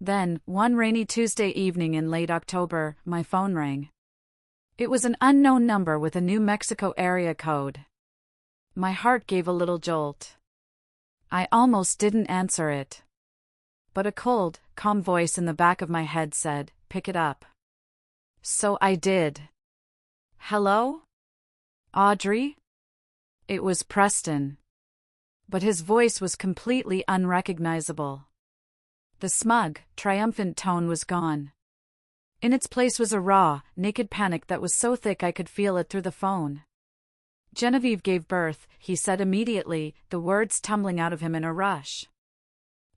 Then, one rainy Tuesday evening in late October, my phone rang. It was an unknown number with a New Mexico area code. My heart gave a little jolt. I almost didn't answer it. But a cold, calm voice in the back of my head said, "Pick it up." So I did. "Hello? Audrey?" It was Preston. But his voice was completely unrecognizable. The smug, triumphant tone was gone. In its place was a raw, naked panic that was so thick I could feel it through the phone. "Genevieve gave birth," he said immediately, the words tumbling out of him in a rush.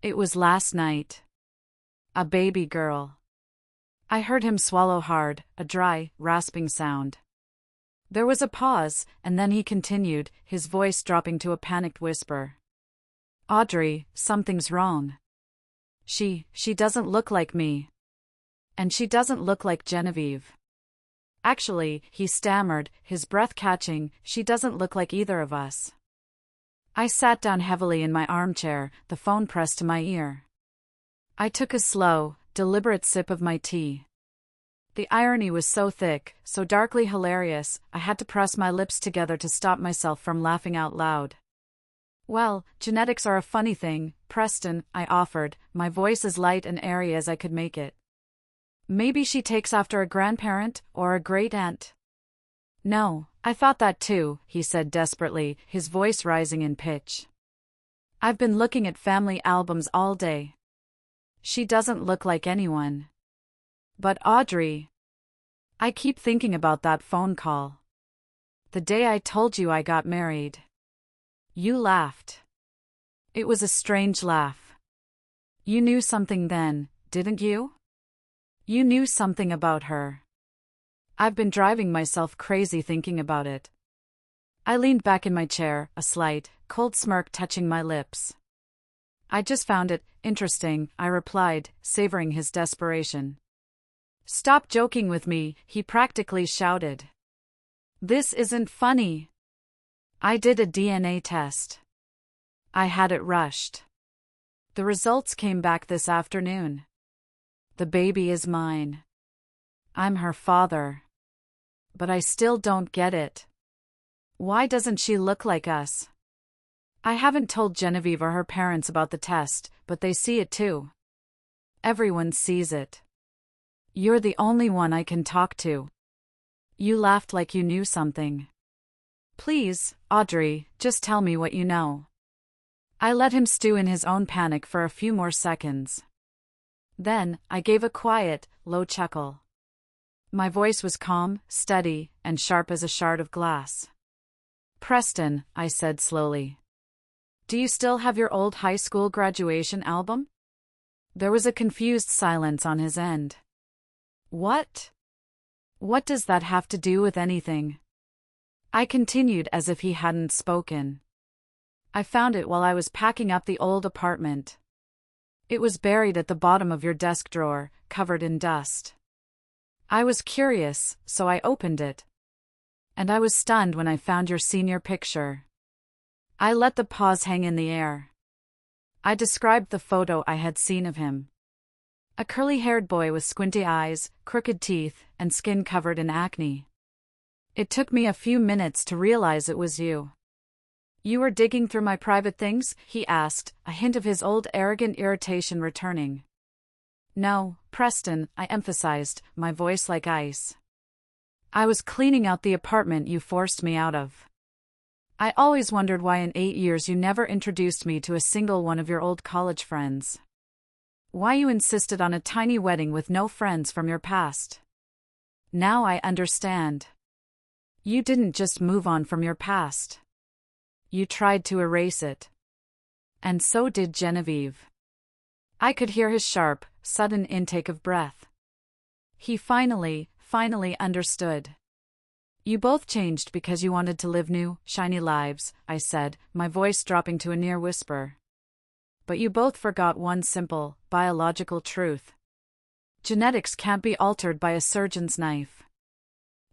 "It was last night. A baby girl." I heard him swallow hard, a dry, rasping sound. There was a pause, and then he continued, his voice dropping to a panicked whisper. "Audrey, something's wrong. She doesn't look like me. And she doesn't look like Genevieve. Actually," he stammered, his breath catching, "she doesn't look like either of us." I sat down heavily in my armchair, the phone pressed to my ear. I took a slow, deliberate sip of my tea. The irony was so thick, so darkly hilarious, I had to press my lips together to stop myself from laughing out loud. "Well, genetics are a funny thing, Preston," I offered, my voice as light and airy as I could make it. "Maybe she takes after a grandparent, or a great-aunt." "No, I thought that too," he said desperately, his voice rising in pitch. "I've been looking at family albums all day. She doesn't look like anyone. But Audrey, I keep thinking about that phone call. The day I told you I got married. You laughed. It was a strange laugh. You knew something then, didn't you? You knew something about her. I've been driving myself crazy thinking about it." I leaned back in my chair, a slight, cold smirk touching my lips. "I just found it interesting," I replied, savoring his desperation. "Stop joking with me," he practically shouted. "This isn't funny. I did a DNA test. I had it rushed. The results came back this afternoon. The baby is mine. I'm her father. But I still don't get it. Why doesn't she look like us? I haven't told Genevieve or her parents about the test, but they see it too. Everyone sees it. You're the only one I can talk to." You laughed like you knew something. "Please, Audrey, just tell me what you know." I let him stew in his own panic for a few more seconds. Then, I gave a quiet, low chuckle. My voice was calm, steady, and sharp as a shard of glass. "Preston," I said slowly. "Do you still have your old high school graduation album?" There was a confused silence on his end. "What? What does that have to do with anything?" I continued as if he hadn't spoken. "I found it while I was packing up the old apartment. It was buried at the bottom of your desk drawer, covered in dust. I was curious, so I opened it. And I was stunned when I found your senior picture." I let the pause hang in the air. I described the photo I had seen of him. A curly-haired boy with squinty eyes, crooked teeth, and skin covered in acne. It took me a few minutes to realize it was you. "You were digging through my private things?" he asked, a hint of his old arrogant irritation returning. "No, Preston," I emphasized, my voice like ice. "I was cleaning out the apartment you forced me out of. I always wondered why in 8 years you never introduced me to a single one of your old college friends. Why you insisted on a tiny wedding with no friends from your past. Now I understand. You didn't just move on from your past. You tried to erase it. And so did Genevieve. I could hear his sharp, sudden intake of breath. He finally understood. You both changed because you wanted to live new, shiny lives, I said, my voice dropping to a near whisper. But you both forgot one simple, biological truth. Genetics can't be altered by a surgeon's knife.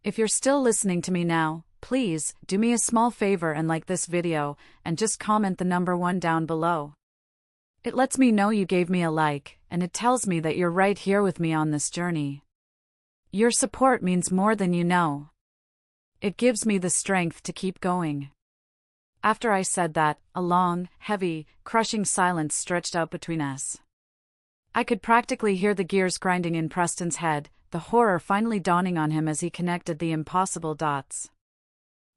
If you're still listening to me now, please, do me a small favor and like this video, and just comment the number 1 down below. It lets me know you gave me a like, and it tells me that you're right here with me on this journey. Your support means more than you know. It gives me the strength to keep going. After I said that, a long, heavy, crushing silence stretched out between us. I could practically hear the gears grinding in Preston's head, the horror finally dawning on him as he connected the impossible dots.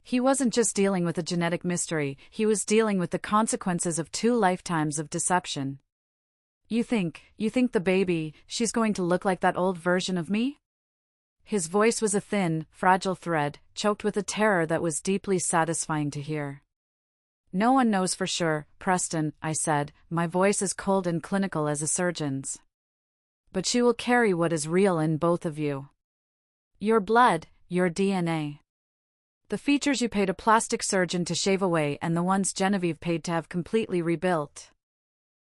He wasn't just dealing with a genetic mystery, he was dealing with the consequences of 2 lifetimes of deception. You think the baby, she's going to look like that old version of me? His voice was a thin, fragile thread, choked with a terror that was deeply satisfying to hear. No one knows for sure, Preston, I said, my voice as cold and clinical as a surgeon's. But she will carry what is real in both of you. Your blood, your DNA. The features you paid a plastic surgeon to shave away and the ones Genevieve paid to have completely rebuilt.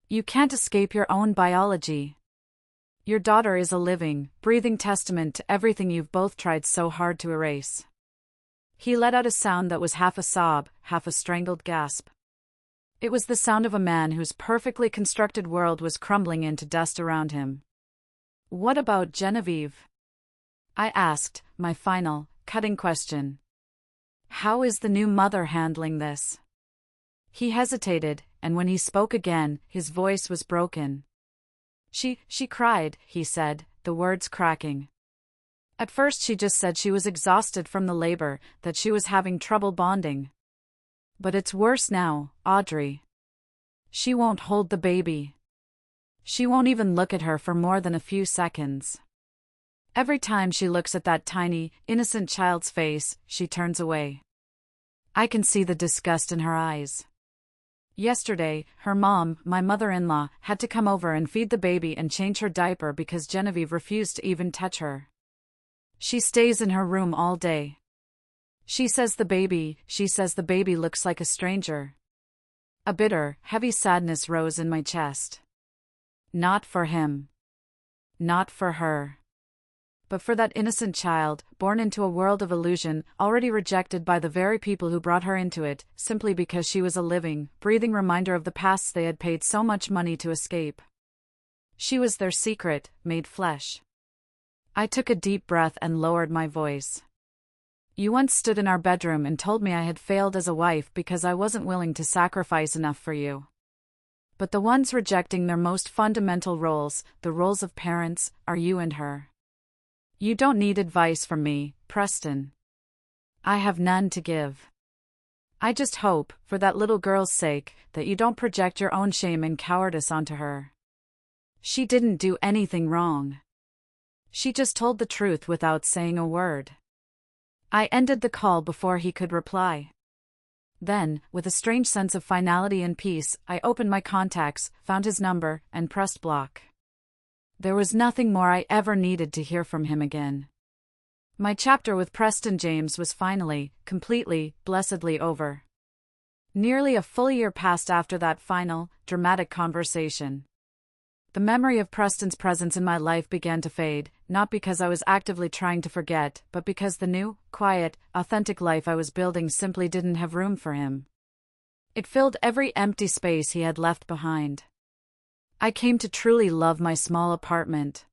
You can't escape your own biology. Your daughter is a living, breathing testament to everything you've both tried so hard to erase. He let out a sound that was half a sob, half a strangled gasp. It was the sound of a man whose perfectly constructed world was crumbling into dust around him. What about Genevieve? I asked, my final, cutting question. How is the new mother handling this? He hesitated, and when he spoke again, his voice was broken. She cried, he said, the words cracking. At first she just said she was exhausted from the labor, that she was having trouble bonding. But it's worse now, Audrey. She won't hold the baby. She won't even look at her for more than a few seconds. Every time she looks at that tiny, innocent child's face, she turns away. I can see the disgust in her eyes. Yesterday, her mom, my mother-in-law, had to come over and feed the baby and change her diaper because Genevieve refused to even touch her. She stays in her room all day. She says the baby looks like a stranger. A bitter, heavy sadness rose in my chest. Not for him. Not for her. But for that innocent child, born into a world of illusion, already rejected by the very people who brought her into it, simply because she was a living, breathing reminder of the pasts they had paid so much money to escape. She was their secret, made flesh. I took a deep breath and lowered my voice. You once stood in our bedroom and told me I had failed as a wife because I wasn't willing to sacrifice enough for you. But the ones rejecting their most fundamental roles, the roles of parents, are you and her. You don't need advice from me, Preston. I have none to give. I just hope, for that little girl's sake, that you don't project your own shame and cowardice onto her. She didn't do anything wrong. She just told the truth without saying a word. I ended the call before he could reply. Then, with a strange sense of finality and peace, I opened my contacts, found his number, and pressed block. There was nothing more I ever needed to hear from him again. My chapter with Preston James was finally, completely, blessedly over. Nearly a full year passed after that final, dramatic conversation. The memory of Preston's presence in my life began to fade, not because I was actively trying to forget, but because the new, quiet, authentic life I was building simply didn't have room for him. It filled every empty space he had left behind. I came to truly love my small apartment.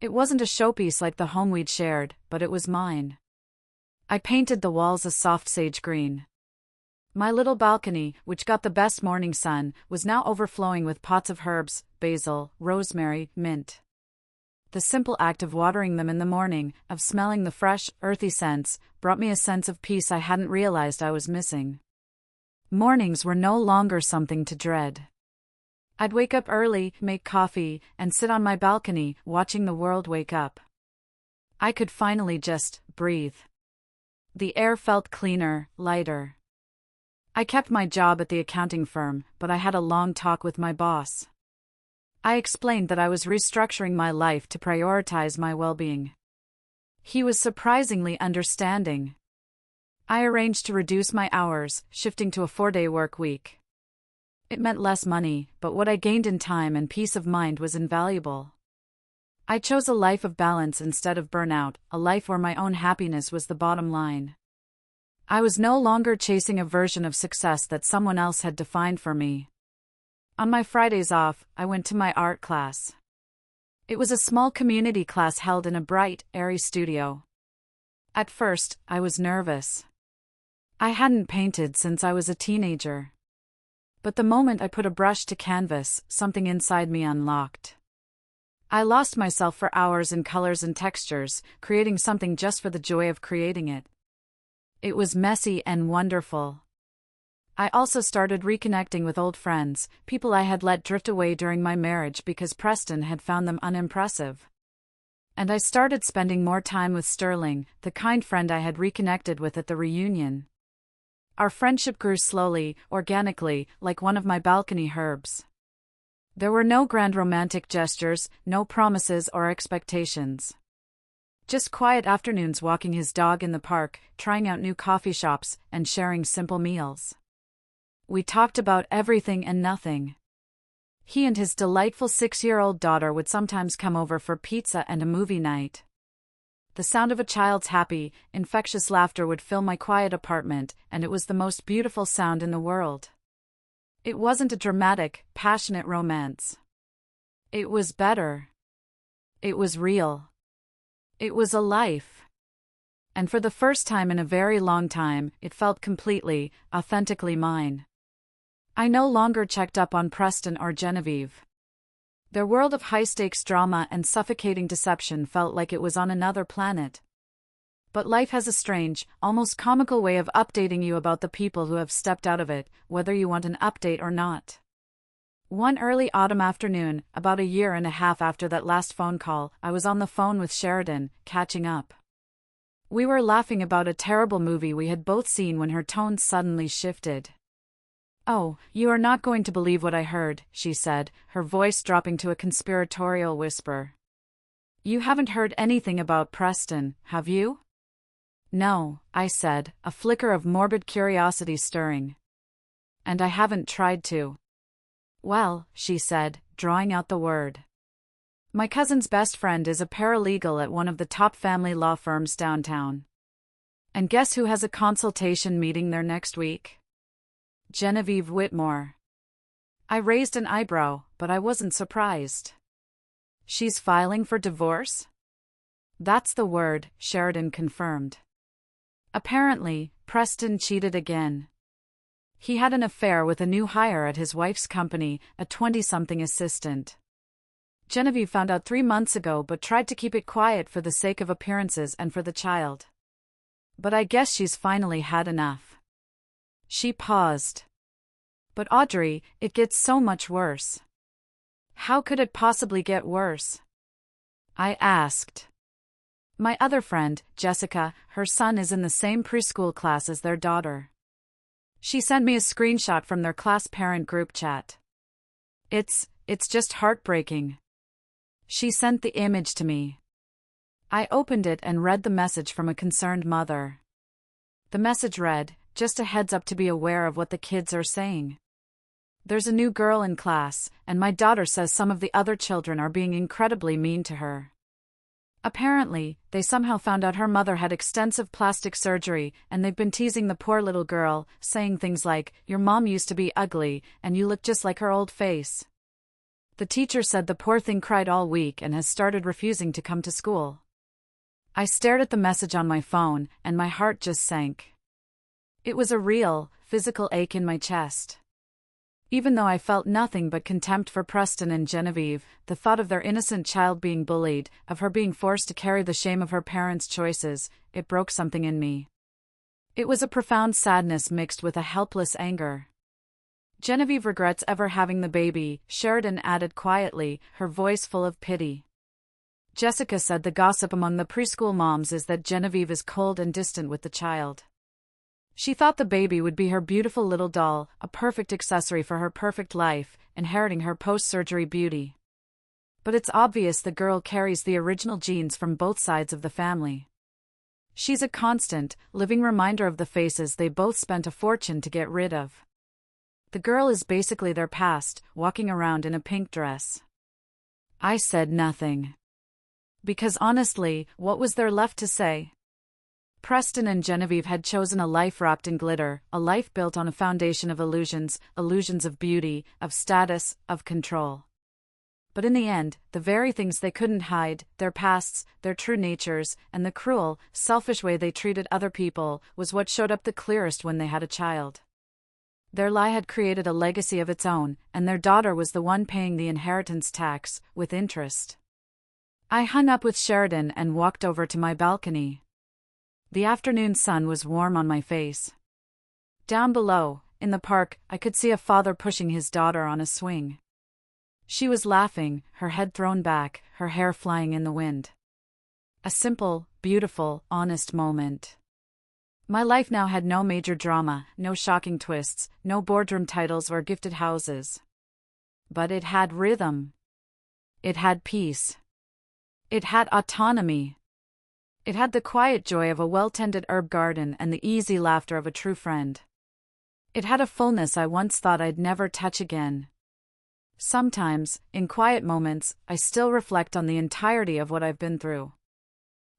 It wasn't a showpiece like the home we'd shared, but it was mine. I painted the walls a soft sage green. My little balcony, which got the best morning sun, was now overflowing with pots of herbs, basil, rosemary, mint. The simple act of watering them in the morning, of smelling the fresh, earthy scents, brought me a sense of peace I hadn't realized I was missing. Mornings were no longer something to dread. I'd wake up early, make coffee, and sit on my balcony, watching the world wake up. I could finally just breathe. The air felt cleaner, lighter. I kept my job at the accounting firm, but I had a long talk with my boss. I explained that I was restructuring my life to prioritize my well-being. He was surprisingly understanding. I arranged to reduce my hours, shifting to a 4-day work week. It meant less money, but what I gained in time and peace of mind was invaluable. I chose a life of balance instead of burnout, a life where my own happiness was the bottom line. I was no longer chasing a version of success that someone else had defined for me. On my Fridays off, I went to my art class. It was a small community class held in a bright, airy studio. At first, I was nervous. I hadn't painted since I was a teenager. But the moment I put a brush to canvas, something inside me unlocked. I lost myself for hours in colors and textures, creating something just for the joy of creating it. It was messy and wonderful. I also started reconnecting with old friends, people I had let drift away during my marriage because Preston had found them unimpressive. And I started spending more time with Sterling, the kind friend I had reconnected with at the reunion. Our friendship grew slowly, organically, like one of my balcony herbs. There were no grand romantic gestures, no promises or expectations. Just quiet afternoons walking his dog in the park, trying out new coffee shops, and sharing simple meals. We talked about everything and nothing. He and his delightful 6-year-old daughter would sometimes come over for pizza and a movie night. The sound of a child's happy, infectious laughter would fill my quiet apartment, and it was the most beautiful sound in the world. It wasn't a dramatic, passionate romance. It was better. It was real. It was a life. And for the first time in a very long time, it felt completely, authentically mine. I no longer checked up on Preston or Genevieve. Their world of high-stakes drama and suffocating deception felt like it was on another planet. But life has a strange, almost comical way of updating you about the people who have stepped out of it, whether you want an update or not. One early autumn afternoon, about a year and a half after that last phone call, I was on the phone with Sheridan, catching up. We were laughing about a terrible movie we had both seen when her tone suddenly shifted. "Oh, you are not going to believe what I heard," she said, her voice dropping to a conspiratorial whisper. "You haven't heard anything about Preston, have you?" "No," I said, a flicker of morbid curiosity stirring. "And I haven't tried to." "Well," she said, drawing out the word. "My cousin's best friend is a paralegal at one of the top family law firms downtown. And guess who has a consultation meeting there next week? Genevieve Whitmore." I raised an eyebrow, but I wasn't surprised. "She's filing for divorce?" "That's the word," Sheridan confirmed. Apparently, Preston cheated again. He had an affair with a new hire at his wife's company, a 20-something assistant. Genevieve found out 3 months ago but tried to keep it quiet for the sake of appearances and for the child. But I guess she's finally had enough. She paused. "But Audrey, it gets so much worse." "How could it possibly get worse?" I asked. "My other friend, Jessica, her son is in the same preschool class as their daughter. She sent me a screenshot from their class parent group chat. It's just heartbreaking." She sent the image to me. I opened it and read the message from a concerned mother. The message read, "Just a heads up to be aware of what the kids are saying. There's a new girl in class, and my daughter says some of the other children are being incredibly mean to her. Apparently, they somehow found out her mother had extensive plastic surgery, and they've been teasing the poor little girl, saying things like, 'Your mom used to be ugly, and you look just like her old face.' The teacher said the poor thing cried all week and has started refusing to come to school." I stared at the message on my phone, and my heart just sank. It was a real, physical ache in my chest. Even though I felt nothing but contempt for Preston and Genevieve, the thought of their innocent child being bullied, of her being forced to carry the shame of her parents' choices, it broke something in me. It was a profound sadness mixed with a helpless anger. "Genevieve regrets ever having the baby," Sheridan added quietly, her voice full of pity. Jessica said the gossip among the preschool moms is that Genevieve is cold and distant with the child. She thought the baby would be her beautiful little doll, a perfect accessory for her perfect life, inheriting her post-surgery beauty. But it's obvious the girl carries the original genes from both sides of the family. She's a constant, living reminder of the faces they both spent a fortune to get rid of. The girl is basically their past, walking around in a pink dress. I said nothing. Because honestly, what was there left to say? Preston and Genevieve had chosen a life wrapped in glitter, a life built on a foundation of illusions, illusions of beauty, of status, of control. But in the end, the very things they couldn't hide, their pasts, their true natures, and the cruel, selfish way they treated other people, was what showed up the clearest when they had a child. Their lie had created a legacy of its own, and their daughter was the one paying the inheritance tax, with interest. I hung up with Sheridan and walked over to my balcony. The afternoon sun was warm on my face. Down below, in the park, I could see a father pushing his daughter on a swing. She was laughing, her head thrown back, her hair flying in the wind. A simple, beautiful, honest moment. My life now had no major drama, no shocking twists, no boardroom titles or gifted houses. But it had rhythm. It had peace. It had autonomy. It had the quiet joy of a well-tended herb garden and the easy laughter of a true friend. It had a fullness I once thought I'd never touch again. Sometimes, in quiet moments, I still reflect on the entirety of what I've been through.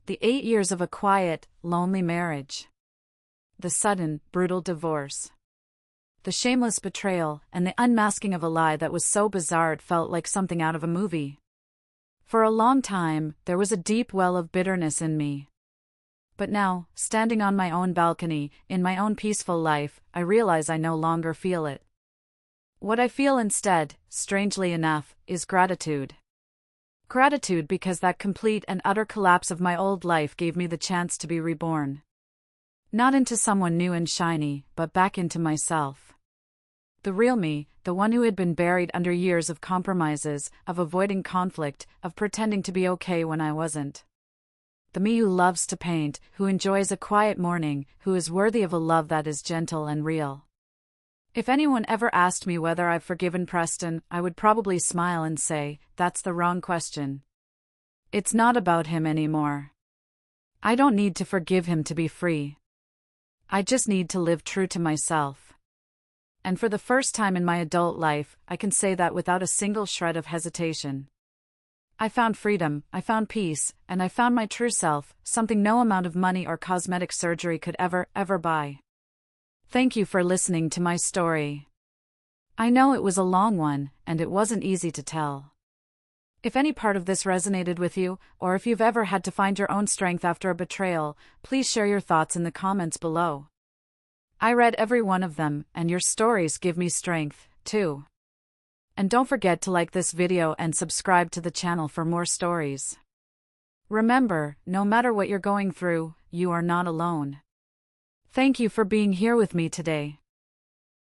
The 8 years of a quiet, lonely marriage. The sudden, brutal divorce. The shameless betrayal and the unmasking of a lie that was so bizarre it felt like something out of a movie. For a long time, there was a deep well of bitterness in me. But now, standing on my own balcony, in my own peaceful life, I realize I no longer feel it. What I feel instead, strangely enough, is gratitude. Gratitude because that complete and utter collapse of my old life gave me the chance to be reborn. Not into someone new and shiny, but back into myself. The real me, the one who had been buried under years of compromises, of avoiding conflict, of pretending to be okay when I wasn't. The me who loves to paint, who enjoys a quiet morning, who is worthy of a love that is gentle and real. If anyone ever asked me whether I've forgiven Preston, I would probably smile and say, that's the wrong question. It's not about him anymore. I don't need to forgive him to be free. I just need to live true to myself. And for the first time in my adult life, I can say that without a single shred of hesitation. I found freedom, I found peace, and I found my true self, something no amount of money or cosmetic surgery could ever buy. Thank you for listening to my story. I know it was a long one, and it wasn't easy to tell. If any part of this resonated with you, or if you've ever had to find your own strength after a betrayal, please share your thoughts in the comments below. I read every one of them, and your stories give me strength, too. And don't forget to like this video and subscribe to the channel for more stories. Remember, no matter what you're going through, you are not alone. Thank you for being here with me today.